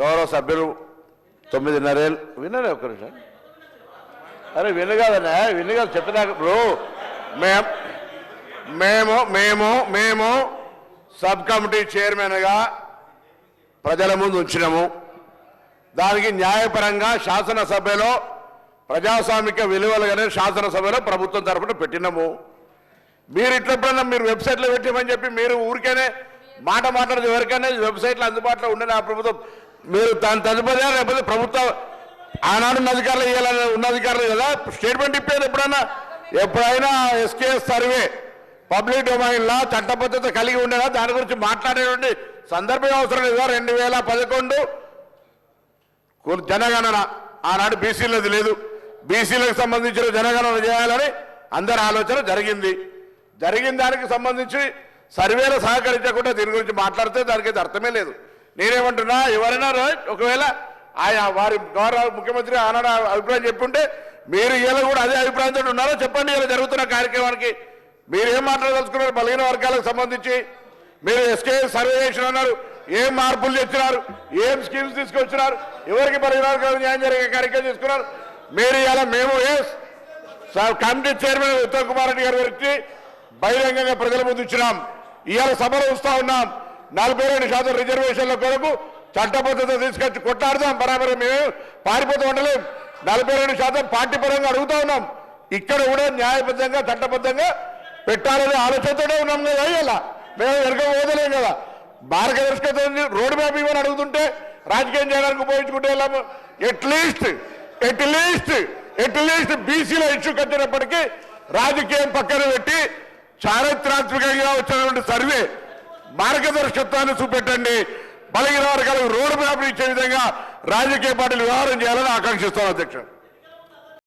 గౌరవ సభ్యులు 9:30 ఏళ్ళు వినలే ఒక్క నిమిషం. అరే విను కాదన్నా, విను కాదు చెప్పినా బ్రో. మేము సబ్ కమిటీ చైర్మన్గా ప్రజల ముందు ఉంచినాము. దానికి న్యాయపరంగా శాసనసభలో ప్రజాస్వామిక విలువలుగానే శాసనసభలో ప్రభుత్వం తరఫున పెట్టినాము. మీరు ఇట్లప్పుడన్నా మీరు వెబ్సైట్లో పెట్టామని చెప్పి మీరు ఊరికేనే మాట్లాడదు. ఎవరికైనా వెబ్సైట్లో అందుబాటులో ఉండని ఆ ప్రభుత్వం మీరు దాని తదుపరి లేకపోతే ప్రభుత్వం ఆనాడు ఉన్న అధికారులు ఇవ్వాలని ఉన్న అధికారులు కదా స్టేట్మెంట్ ఇప్పేది. ఎప్పుడైనా ఎస్కేఎస్ సర్వే పబ్లిక్ డొమైన్లో చట్టబద్ధత కలిగి ఉండేనా దాని గురించి మాట్లాడేటువంటి సందర్భం అవసరం లేదా? 2011 జనగణన ఆనాడు బీసీలది లేదు. బీసీలకు సంబంధించిన జనగణన చేయాలని అందరి ఆలోచన జరిగింది. దానికి సంబంధించి సర్వేలు సహకరించకుండా దీని గురించి మాట్లాడితే దానికి అర్థమే లేదు. నేనేమంటున్నా, ఎవరైనా ఒకవేళ ఆయా వారి గౌరవ ముఖ్యమంత్రి ఆనాడు అభిప్రాయం చెప్పుంటే మీరు ఇలా కూడా అదే అభిప్రాయంతో ఉన్నారో చెప్పండి. ఇలా జరుగుతున్న కార్యక్రమానికి మీరేం మాట్లాడదలుచుకున్నారు? బలహీన వర్గాలకు సంబంధించి మీరు ఎస్కే సర్వే చేసిన అన్నారు, ఏం మార్పులు తెచ్చినారు, ఏం స్కీమ్స్ తీసుకొచ్చినారు, ఎవరికి బలహీన వర్గాలకు న్యాయం జరిగే కార్యక్రమం తీసుకున్నారు మీరు. ఇలా మేము కమిటీ చైర్మన్ ఉత్తమ్ కుమార్ రెడ్డి గారి గురించి బహిరంగంగా ప్రజల ముందు ఇచ్చినాం. ఇవాళ సభలో వస్తూ ఉన్నాం. 42% రిజర్వేషన్ల కొరకు చట్టబద్ధత తీసుకొచ్చి కొట్లాడదాం. బరాబర్ మేము పారిపోతూ ఉండలేం. 42% పార్టీ పరంగా అడుగుతా ఉన్నాం. ఇక్కడ కూడా న్యాయబద్ధంగా చట్టబద్ధంగా పెట్టాలనే ఆలోచనతోనే ఉన్నాం కదా. ఇలా మేము వెనక పోదలేం కదా. మార్గదర్శకత రోడ్ మ్యాప్ ఇవ్వని అడుగుతుంటే రాజకీయం చేయడానికి ఉపయోగించుకుంటే వెళ్ళాము. ఎట్లీస్ట్ బీసీల ఇష్యూ కట్టినప్పటికీ రాజకీయం పక్కన పెట్టి చారిత్రాత్మకంగా వచ్చినటువంటి సర్వే మార్గదర్శకత్వాన్ని చూపెట్టండి. బలహీన వర్గాలకు రోడ్ మ్యాప్ ఇచ్చే విధంగా రాజకీయ పార్టీలు వ్యవహారం చేయాలని ఆకాంక్షిస్తాం అధ్యక్షుడు.